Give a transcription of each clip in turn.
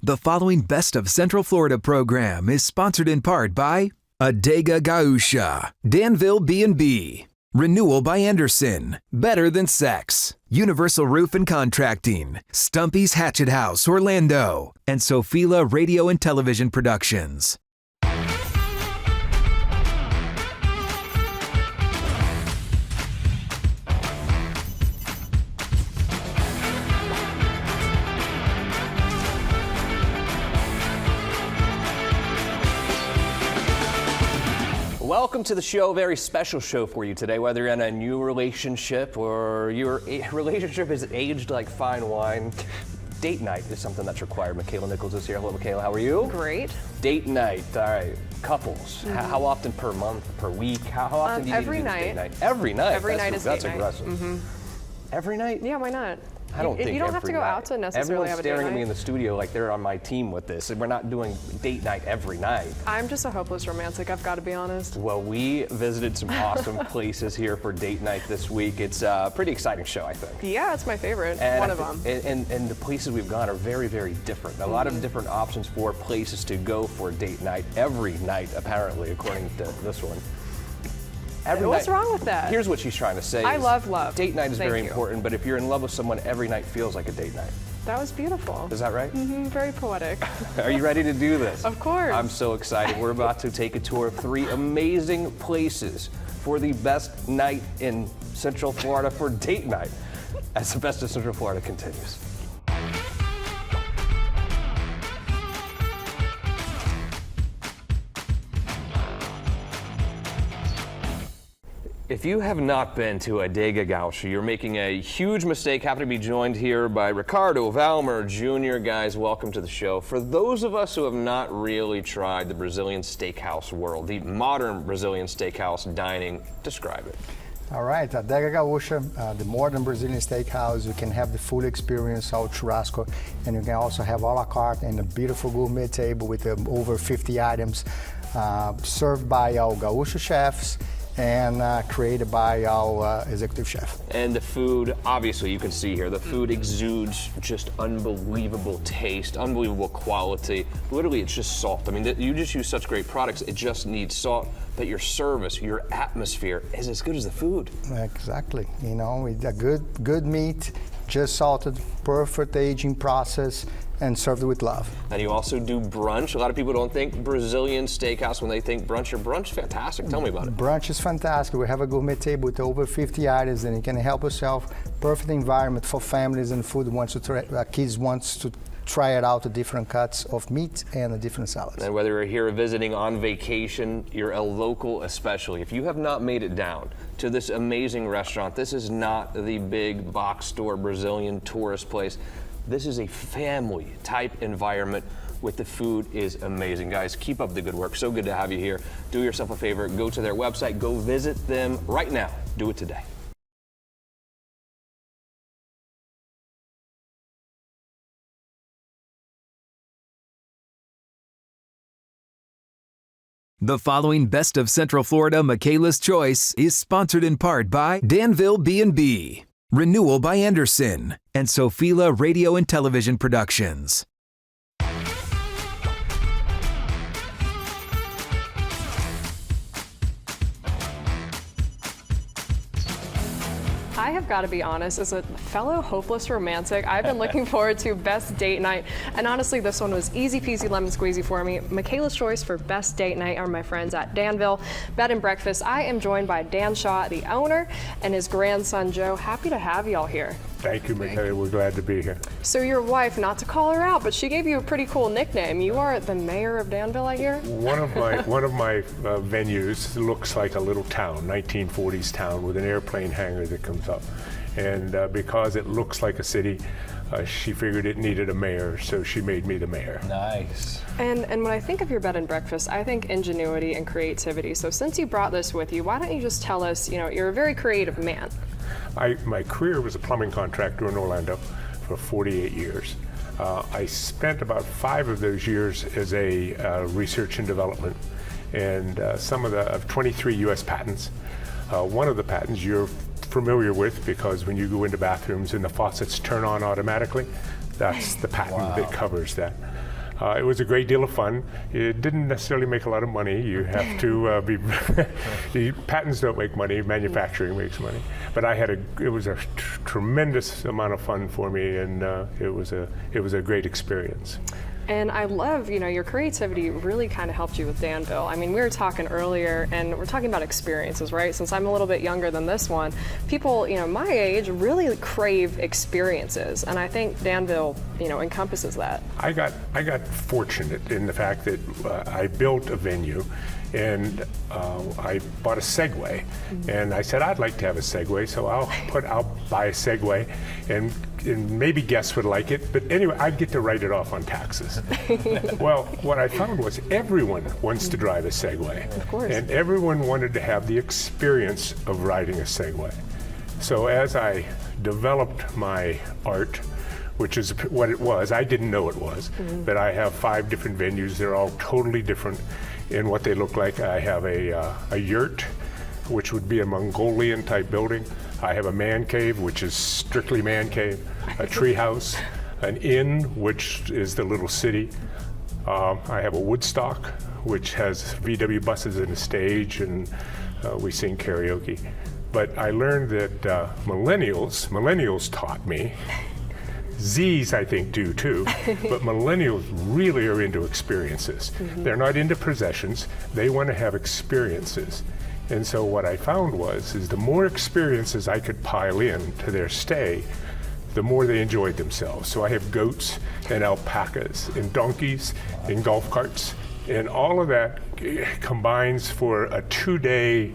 The following Best of Central Florida program is sponsored in part by Adega Gausha, Danville B&B, Renewal by Anderson, Better Than Sex, Universal Roof and Contracting, Stumpy's Hatchet House, Orlando, and Sophila Radio and Television Productions. Welcome to the show, a very special show for you today, whether you're in a new relationship or your relationship is aged like fine wine. Date night is something that's required. Makaila Nichols is here. Hello, Makaila. How are you? Great. Date night. All right. Couples. How often per month, per week? How often do you need to do this date night? Every night. Every night is that's date aggressive. Night. Every night? Yeah, why not? I don't think you don't have to go out to necessarily have a date night. Everyone's staring at me in the studio like they're on my team with this. We're not doing date night every night. I'm just a hopeless romantic, I've got to be honest. Well, we visited some awesome places here for date night this week. It's a pretty exciting show, I think. Yeah, it's my favorite. One of them. And the places we've gone are very, very different. A lot of different options for places to go for date night every night, apparently, according to this one. What's wrong with that? Here's what she's trying to say. I love love. Date night is very you. important, but if you're in love with someone, every night feels like a date night. That was beautiful. Is that right? Very poetic. Are you ready to do this? Of course. I'm so excited. We're about to take a tour of 3 amazing places for the best night in Central Florida for date night, as the Best of Central Florida continues. If you have not been to Adega Gausha, you're making a huge mistake. Happy to be joined here by Ricardo Valmer Jr. Guys, welcome to the show. For those of us who have not really tried the Brazilian steakhouse world, the modern Brazilian steakhouse dining, describe it. All right, Adega Gausha, the modern Brazilian steakhouse. You can have the full experience, all churrasco, and you can also have a la carte and a beautiful gourmet table with over 50 items served by our Gaúcho chefs and created by our executive chef. And the food, obviously you can see here, the food exudes just unbelievable taste, unbelievable quality. Literally, it's just salt. I mean, you just use such great products, it just needs salt, but your service, your atmosphere is as good as the food. Exactly, you know, with a good meat, just salted, perfect aging process, and served with love. And you also do brunch. A lot of people don't think Brazilian steakhouse when they think brunch. Your brunch is fantastic. Tell me about it. Brunch is fantastic. We have a gourmet table with over 50 items, and you can help yourself. Perfect environment for families and food. Kids wants to try it out, the different cuts of meat and the different salads. And whether you're here visiting on vacation, you're a local especially. If you have not made it down to this amazing restaurant, this is not the big box store Brazilian tourist place. This is a family type environment with the food is amazing. Guys, keep up the good work. So good to have you here. Do yourself a favor, go to their website, go visit them right now. Do it today. The following Best of Central Florida Makaila's Choice is sponsored in part by Danville B&B, Renewal by Anderson, and Sophila Radio and Television Productions. I have got to be honest, as a fellow hopeless romantic, I've been looking forward to best date night, and honestly this one was easy peasy lemon squeezy for me. Makaila's Choice for best date night are my friends at Danville Bed and Breakfast. I am joined by Dan Shaw, the owner, and his grandson Joe. Happy to have y'all here. Thank you, Makaila. We're glad to be here. So your wife, not to call her out, but she gave you a pretty cool nickname. You are the mayor of Danville, I hear? One of my venues looks like a little town, 1940s town with an airplane hangar that comes up. And because it looks like a city, she figured it needed a mayor, so she made me the mayor. Nice. And when I think of your bed and breakfast, I think ingenuity and creativity. So since you brought this with you, why don't you just tell us, you're a very creative man. My career was a plumbing contractor in Orlando for 48 years. I spent about 5 of those years as a research and development, and some of 23 U.S. patents. One of the patents you're familiar with, because when you go into bathrooms and the faucets turn on automatically, that's the patent that covers that. It was a great deal of fun. It didn't necessarily make a lot of money. You have to the patents don't make money, manufacturing makes money. But it was a tremendous amount of fun for me, and it was a great experience. And I love, your creativity really kind of helped you with Danville. I mean, we were talking earlier, and we're talking about experiences, right? Since I'm a little bit younger than this one, people, my age really crave experiences, and I think Danville, encompasses that. I got fortunate in the fact that I built a venue, and I bought a Segway, and I said I'd like to have a Segway, so I'll buy a Segway, and maybe guests would like it, but anyway, I'd get to write it off on taxes. Well, what I found was everyone wants to drive a Segway, of course, and everyone wanted to have the experience of riding a Segway. So as I developed my art, which is what it was, I didn't know it was, that I have 5 different venues. They're all totally different in what they look like. I have a yurt, which would be a Mongolian type building. I have a man cave, which is strictly man cave, a tree house, an inn, which is the little city. I have a Woodstock, which has VW buses and a stage, and we sing karaoke. But I learned that millennials taught me. Zs, I think, do too, but millennials really are into experiences. They're not into possessions. They want to have experiences. And so what I found is the more experiences I could pile in to their stay, the more they enjoyed themselves. So I have goats and alpacas and donkeys and golf carts, and all of that combines for a 2-day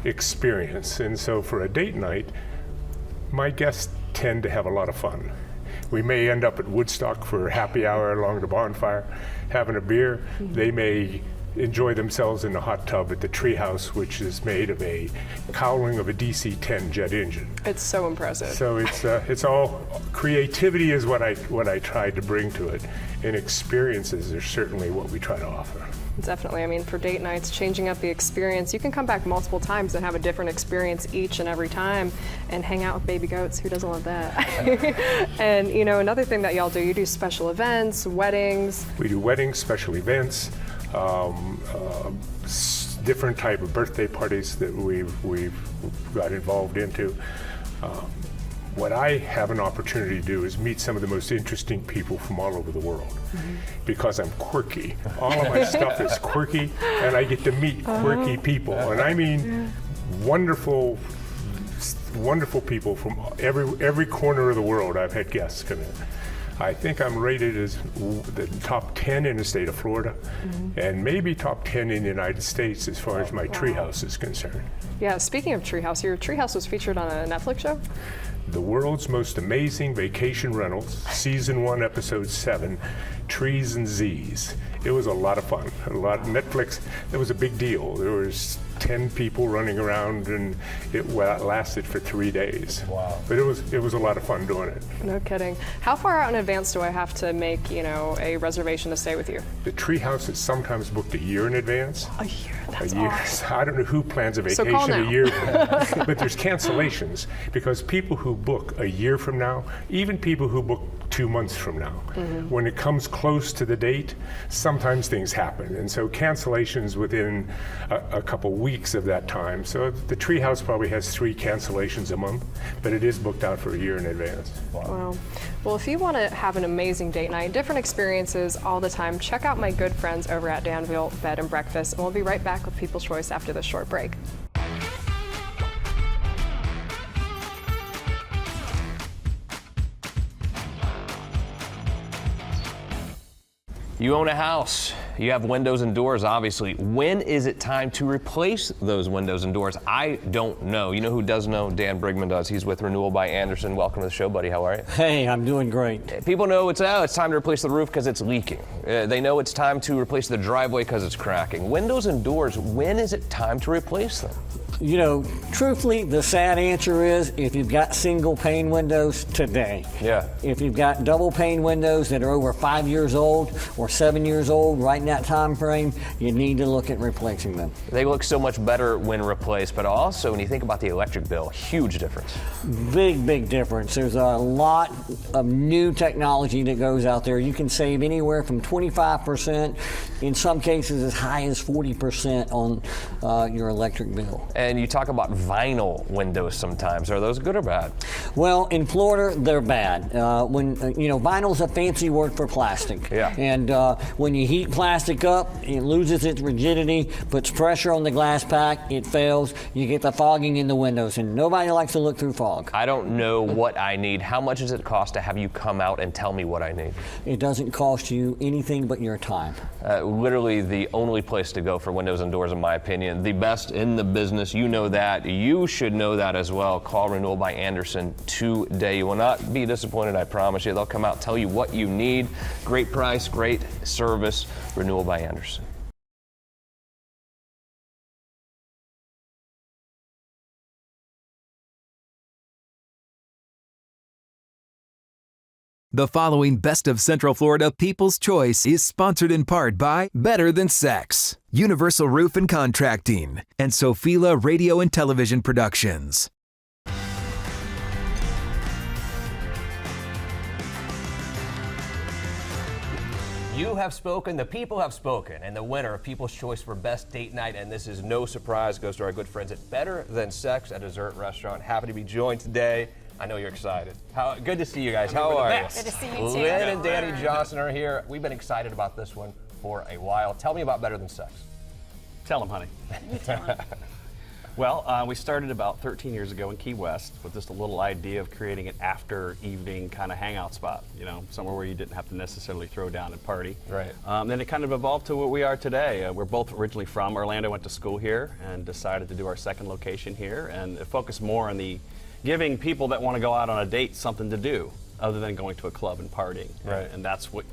experience. And so for a date night, my guests tend to have a lot of fun. We may end up at Woodstock for happy hour along the bonfire, having a beer. They may enjoy themselves in the hot tub at the treehouse, which is made of a cowling of a DC-10 jet engine. It's so impressive. So it's all creativity is what I tried to bring to it, and experiences are certainly what we try to offer. Definitely. I mean, for date nights, changing up the experience, you can come back multiple times and have a different experience each and every time and hang out with baby goats. Who doesn't love that? And, another thing that y'all do, you do special events, weddings. We do weddings, special events, different type of birthday parties that we've got involved into. What I have an opportunity to do is meet some of the most interesting people from all over the world, because I'm quirky. All of my stuff is quirky, and I get to meet quirky people, and I mean wonderful people from every corner of the world. I've had guests come in. I think I'm rated as the top 10 in the state of Florida, and maybe top 10 in the United States as far as my treehouse is concerned. Yeah, speaking of treehouse, your treehouse was featured on a Netflix show? The World's Most Amazing Vacation Rentals, Season 1, Episode 7, Trees and Z's. It was a lot of fun. Netflix, it was a big deal. There was 10 people running around, and it lasted for 3 days. Wow. But it was a lot of fun doing it. No kidding. How far out in advance do I have to make, a reservation to stay with you? The treehouse is sometimes booked a year in advance. A year, that's A year. awesome. I don't know who plans a vacation call now. a year, but there's cancellations, because people who book a year from now, even people who book 2 months from now, when it comes close to the date, sometimes things happen, and so cancellations within a couple weeks of that time. So the treehouse probably has 3 cancellations a month, but it is booked out for a year in advance. Wow. Well, if you want to have an amazing date night, different experiences all the time, check out my good friends over at Danville Bed and Breakfast, and we'll be right back with People's Choice after this short break. You own a house, you have windows and doors, obviously. When is it time to replace those windows and doors? I don't know. You know who does know? Dan Brigman does. He's with Renewal by Anderson. Welcome to the show, buddy. How are you? Hey, I'm doing great. People know it's time to replace the roof because it's leaking. They know it's time to replace the driveway because it's cracking. Windows and doors, when is it time to replace them? You know, truthfully, the sad answer is if you've got single pane windows today. Yeah. If you've got double pane windows that are over 5 years old or 7 years old, right in that time frame, you need to look at replacing them. They look so much better when replaced, but also when you think about the electric bill, huge difference. Big difference. There's a lot of new technology that goes out there. You can save anywhere from 25%, in some cases as high as 40% on your electric bill. And you talk about vinyl windows sometimes. Are those good or bad? Well, in Florida, they're bad. Vinyl's a fancy word for plastic. Yeah. And when you heat plastic up, it loses its rigidity, puts pressure on the glass pack, it fails, you get the fogging in the windows, and nobody likes to look through fog. I don't know what I need. How much does it cost to have you come out and tell me what I need? It doesn't cost you anything but your time. Literally the only place to go for windows and doors, in my opinion. The best in the business. You know that. You should know that as well. Call Renewal by Anderson today. You will not be disappointed, I promise you. They'll come out, tell you what you need. Great price, great service. Renewal by Anderson. The following Best of Central Florida People's Choice is sponsored in part by Better Than Sex, Universal Roof and Contracting, and Sophila Radio and Television Productions. You have spoken, the people have spoken, and the winner of People's Choice for Best Date Night, and this is no surprise, goes to our good friends at Better Than Sex, a dessert restaurant. Happy to be joined today. I know you're excited. Good to see you guys. How are you? Good to see you too. Lynn and Danny Johnson are here. We've been excited about this one for a while. Tell me about Better Than Sex. Tell them, honey. You tell them. Well, we started about 13 years ago in Key West with just a little idea of creating an after evening kind of hangout spot, somewhere where you didn't have to necessarily throw down and party. Right. Then it kind of evolved to what we are today. We're both originally from Orlando, went to school here, and decided to do our second location here, and focus more on the giving people that want to go out on a date something to do other than going to a club and partying. Right. And that's what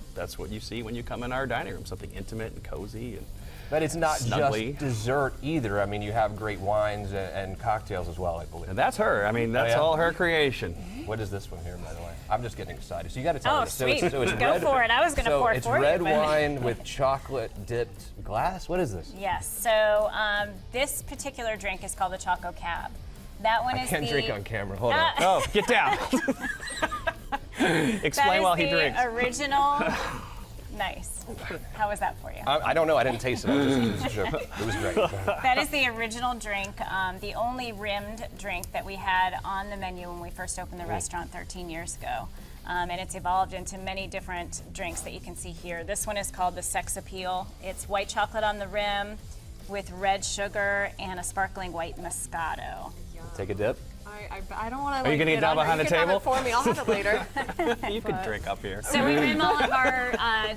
you see when you come in our dining room, something intimate and cozy and But it's not snuggly. just dessert either. I mean, you have great wines and cocktails as well, I believe. And that's her. I mean, that's yeah? all her creation. What is this one here, by the way? I'm just getting excited. So you got to tell Oh, me. sweet. So it's Go for it. I was going to pour it for you. So it's red but- wine with chocolate dipped glass. What is this? Yes. So this particular drink is called the Choco Cab. That one I is can't the drink on camera. Hold on. Oh, get down. Explain while he drinks. That is the original. Nice. How was that for you? I don't know. I didn't taste it. It was great. That is the original drink, the only rimmed drink that we had on the menu when we first opened the restaurant 13 years ago. And it's evolved into many different drinks that you can see here. This one is called the Sex Appeal. It's white chocolate on the rim with red sugar and a sparkling white Moscato. Take a dip. I don't want to. Are you gonna get down behind the table? You can have it for me. I'll have it later. You can drink up here. So we rim all of our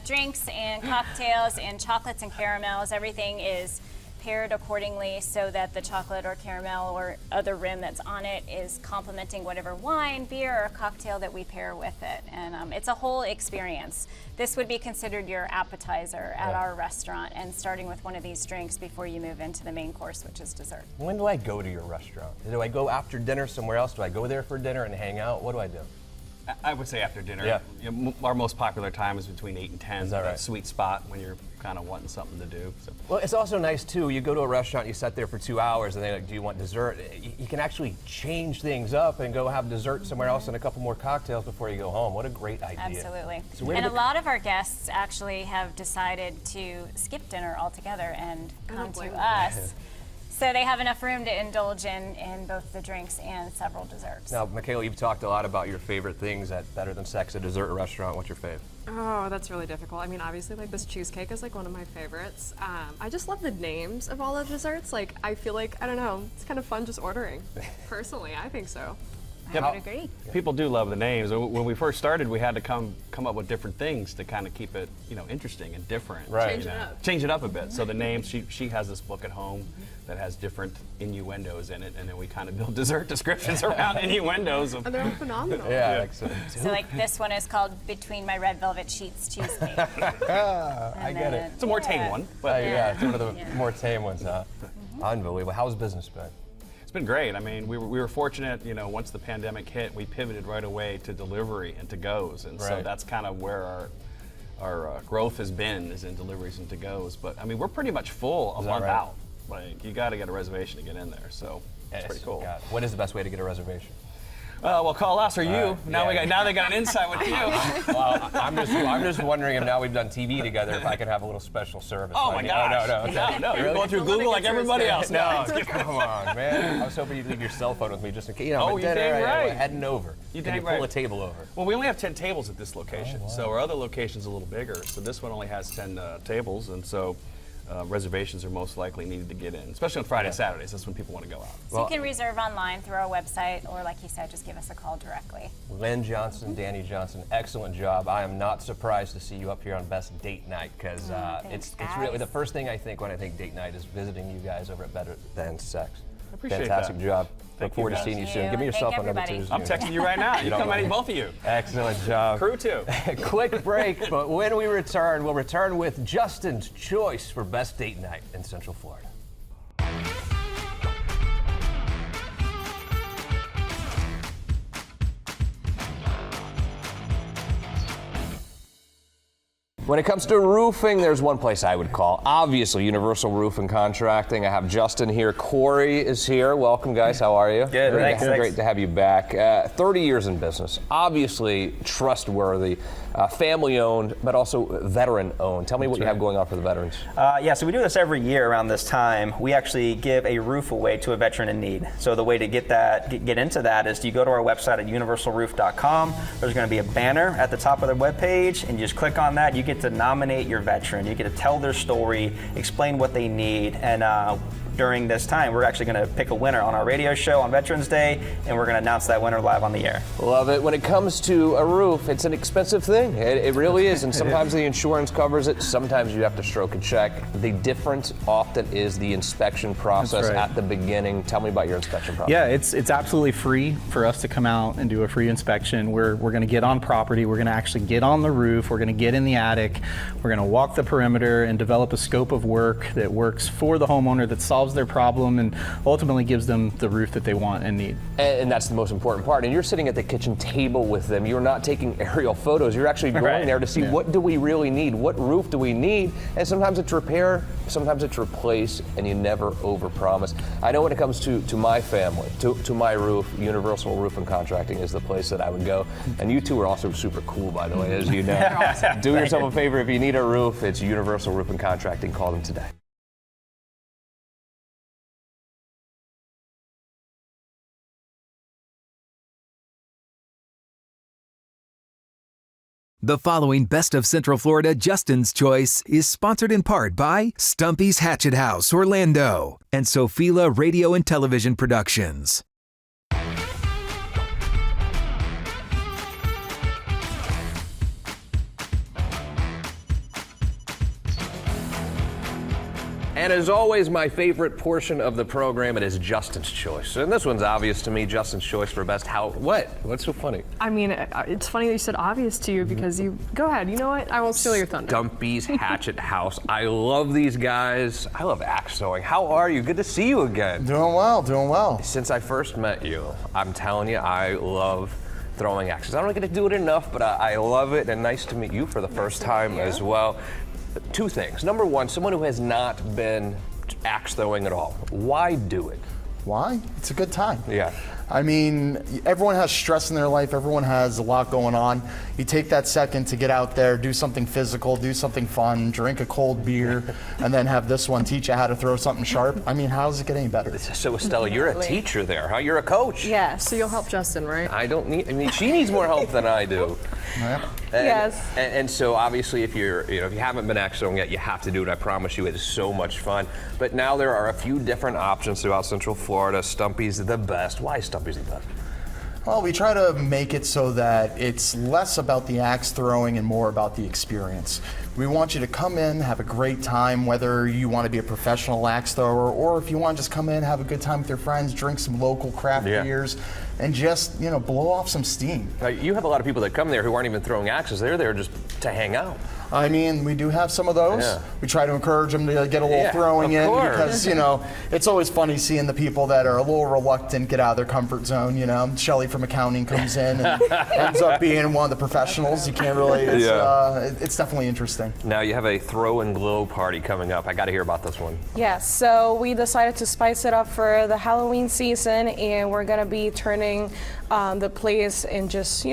drinks and cocktails and chocolates and caramels. Everything is paired accordingly so that the chocolate or caramel or other rim that's on it is complementing whatever wine, beer, or cocktail that we pair with it. And it's a whole experience. This would be considered your appetizer at our restaurant, and starting with one of these drinks before you move into the main course, which is dessert. When do I go to your restaurant? Do I go after dinner somewhere else? Do I go there for dinner and hang out? What do I do? I would say after dinner. Yeah. Our most popular time is between 8 and 10. Is that right? A sweet spot when you're kind of wanting something to do. So. Well, it's also nice too. You go to a restaurant, you sit there for 2 hours, and they're like, "Do you want dessert?" You can actually change things up and go have dessert somewhere else and a couple more cocktails before you go home. What a great idea! Absolutely. So and a lot of our guests actually have decided to skip dinner altogether and come to us. So they have enough room to indulge in both the drinks and several desserts. Now, Makaila, you've talked a lot about your favorite things at Better Than Sex, a dessert restaurant. What's your fave? Oh, that's really difficult. I mean, obviously, like this cheesecake is like one of my favorites. I just love the names of all the desserts. Like, I feel like, I don't know, it's kind of fun just ordering. Personally, I think so. I would agree. People do love the names. When we first started, we had to come up with different things to kind of keep it, interesting and different. Right. Change it up. Change it up a bit. So the names, she has this book at home that has different innuendos in it, and then we kind of build dessert descriptions around innuendos. And they're all phenomenal. Yeah, excellent. So like this one is called Between My Red Velvet Sheets Cheesecake. I get it. It's a more tame one, but Yeah, it's one of the more tame ones, huh? Unbelievable. How's business been? It's been great. I mean, we were fortunate, you know, once the pandemic hit, we pivoted right away to delivery and to-goes, and so that's kind of where our growth has been, is in deliveries and to-goes. But I mean, we're pretty much full a month out. Like, you got to get a reservation to get in there, so it's pretty cool. What is the best way to get a reservation? Well, call us or you. Now they got an insight with you. Well, I'm just wondering if now we've done TV together, if I could have a little special service. Oh my gosh! No, you're going through Google like everybody else. No, come on, man. I was hoping you'd leave your cell phone with me just in case. You know, you're dang right. Heading over. You Can you pull a table over? Well, we only have 10 tables at this location, so our other location's a little bigger. So this one only has 10 tables, and so reservations are most likely needed to get in, especially on Friday and Saturdays. That's when people want to go out. So you can reserve online through our website, or like you said, just give us a call directly. Lynn Johnson, Danny Johnson, excellent job. I am not surprised to see you up here on Best Date Night, because it's really the first thing I think when I think date night is visiting you guys over at Better Than Sex. I appreciate Fantastic that. job. Look forward to seeing you soon. Give me your cell phone number too. I'm texting you right now. You come, I need both of you. Excellent job. Crew too. Quick break, but when we return, we'll return with Justin's choice for Best Date Night in Central Florida. When it comes to roofing, there's one place I would call, obviously, Universal Roof and Contracting. I have Justin here. Corey is here. Welcome, guys. How are you? Good, thanks. Great to have you back. 30 years in business, obviously trustworthy, family-owned, but also veteran-owned. Tell me what you have going on for the veterans. So we do this every year around this time. We actually give a roof away to a veteran in need. So the way to get into that is you go to our website at universalroof.com. There's going to be a banner at the top of the webpage, and you just click on that. You get to nominate your veteran. You get to tell their story, explain what they need, and during this time, we're actually going to pick a winner on our radio show on Veterans Day, and we're going to announce that winner live on the air. Love it. When it comes to a roof, it's an expensive thing. It really is, and sometimes the insurance covers it. Sometimes you have to stroke a check. The difference often is the inspection process at the beginning. Tell me about your inspection process. Yeah, it's absolutely free for us to come out and do a free inspection. We're going to get on property. We're going to actually get on the roof. We're going to get in the attic. We're going to walk the perimeter and develop a scope of work that works for the homeowner, that solves their problem and ultimately gives them the roof that they want and need. And that's the most important part. And you're sitting at the kitchen table with them. You're not taking aerial photos. You're actually going there to see what do we really need? What roof do we need? And sometimes it's repair, sometimes it's replace, and you never overpromise. I know when it comes to my family, to my roof, Universal Roof and Contracting is the place that I would go. And you two are also super cool, by the way, as you know. Awesome. Do yourself a favor. If you need a roof, it's Universal Roof and Contracting. Call them today. The following Best of Central Florida Justin's Choice is sponsored in part by Stumpy's Hatchet House, Orlando, and Sophila Radio and Television Productions. And as always, my favorite portion of the program, it is Justin's Choice. And this one's obvious to me, Justin's Choice for best What's so funny? I mean, it's funny that you said obvious to you because you, go ahead, you know what? I won't steal your thunder. Stumpy's Hatchet House. I love these guys. I love axe throwing. How are you? Good to see you again. Doing well, doing well. Since I first met you, I'm telling you, I love throwing axes. I don't get to do it enough, but I love it, and nice to meet you for the first time as well. Two things. Number one, someone who has not been axe throwing at all. Why do it? Why? It's a good time. Yeah. I mean, everyone has stress in their life. Everyone has a lot going on. You take that second to get out there, do something physical, do something fun, drink a cold beer, and then have this one teach you how to throw something sharp. I mean, how does it get any better? So, Estella, you're a teacher there, huh? You're a coach. Yeah, so you'll help Justin, right? She needs more help than I do. Yeah. Yes. And so obviously if you haven't been axe throwing yet, you have to do it. I promise you, it is so much fun. But now there are a few different options throughout Central Florida. Stumpy's the best. Why is Stumpy's the best? Well, we try to make it so that it's less about the axe throwing and more about the experience. We want you to come in, have a great time, whether you want to be a professional axe thrower or if you want to just come in, have a good time with your friends, drink some local craft beers, and just, blow off some steam. You have a lot of people that come there who aren't even throwing axes. They're there just to hang out. I mean, we do have some of those. Yeah. We try to encourage them to get a little throwing of in course. because, it's always funny seeing the people that are a little reluctant get out of their comfort zone, Shelley from accounting comes in and ends up being one of the professionals. You can't really, it's definitely interesting. Now you have a throw and glow party coming up. I got to hear about this one. Yes, so we decided to spice it up for the Halloween season, and we're going to be turning the place and just,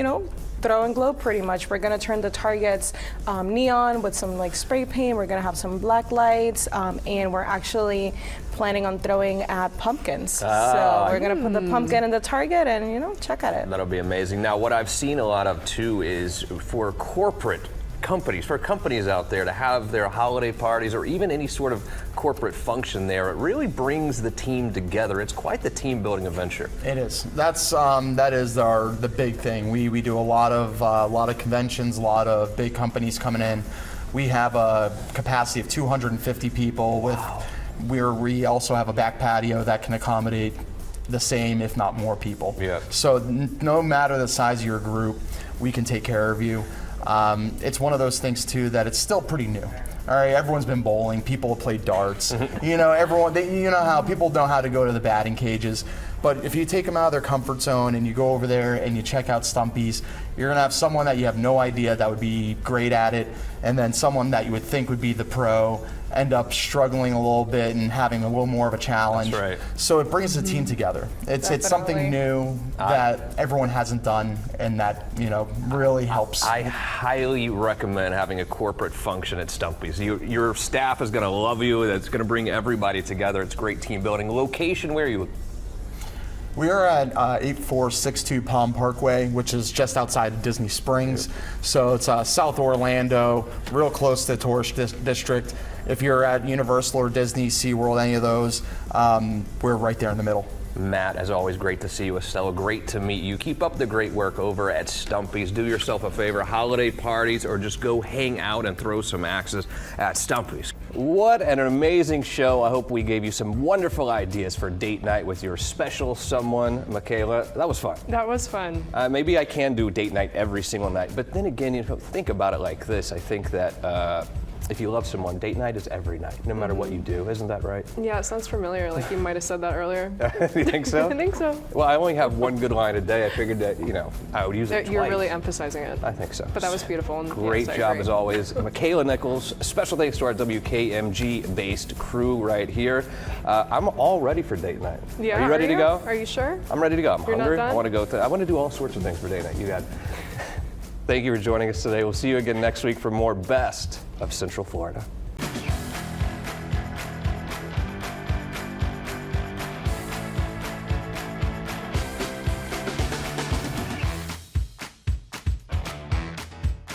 throw and glow pretty much. We're going to turn the targets neon with some spray paint. We're going to have some black lights, and we're actually planning on throwing at pumpkins. So we're going to put the pumpkin in the target and, check at it. That'll be amazing. Now, what I've seen a lot of too is for corporate companies, for companies out there to have their holiday parties or even any sort of corporate function there, it really brings the team together. It's quite the team building adventure. It is. That is the big thing. We do a lot of conventions, a lot of big companies coming in. We have a capacity of 250 people we also have a back patio that can accommodate the same, if not more people. Yeah. So no matter the size of your group, we can take care of you. It's one of those things too that it's still pretty new. All right, everyone's been bowling. People have played darts. How people know how to go to the batting cages. But if you take them out of their comfort zone and you go over there and you check out Stumpy's, you're gonna have someone that you have no idea that would be great at it, and then someone that you would think would be the pro end up struggling a little bit and having a little more of a challenge. That's right. So it brings the team together. It's something new that everyone hasn't done, and that really helps. I highly recommend having a corporate function at Stumpy's. Your staff is going to love you. That's going to bring everybody together. It's great team building. Location, where are you? We are at 8462 Palm Parkway, which is just outside of Disney Springs. So it's South Orlando, real close to the tourist district. If you're at Universal or Disney, SeaWorld, any of those, we're right there in the middle. Matt, as always, great to see you. Estella, great to meet you. Keep up the great work over at Stumpy's. Do yourself a favor, holiday parties, or just go hang out and throw some axes at Stumpy's. What an amazing show. I hope we gave you some wonderful ideas for date night with your special someone, Makaila. That was fun. That was fun. Maybe I can do date night every single night, but then again, think about it like this. I think that if you love someone, date night is every night, no matter what you do. Isn't that right? Yeah, it sounds familiar. Like you might have said that earlier. You think so? I think so. Well, I only have one good line a day. I figured that, I would use it twice. You're really emphasizing it. I think so. But that was beautiful. And Great yes, job as always. Makaila Nichols, special thanks to our WKMG-based crew right here. I'm all ready for date night. Yeah, are you ready to go? Are you sure? I'm ready to go. I'm You're hungry. not done? I want to do all sorts of things for date night. You got it. Thank you for joining us today. We'll see you again next week for more Best of Central Florida.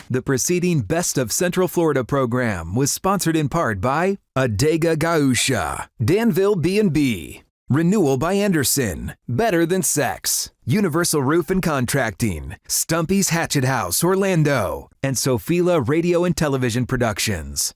The preceding Best of Central Florida program was sponsored in part by Adega Gausha, Danville B&B, Renewal by Anderson, Better Than Sex, Universal Roof and Contracting, Stumpy's Hatchet House, Orlando, and Sophila Radio and Television Productions.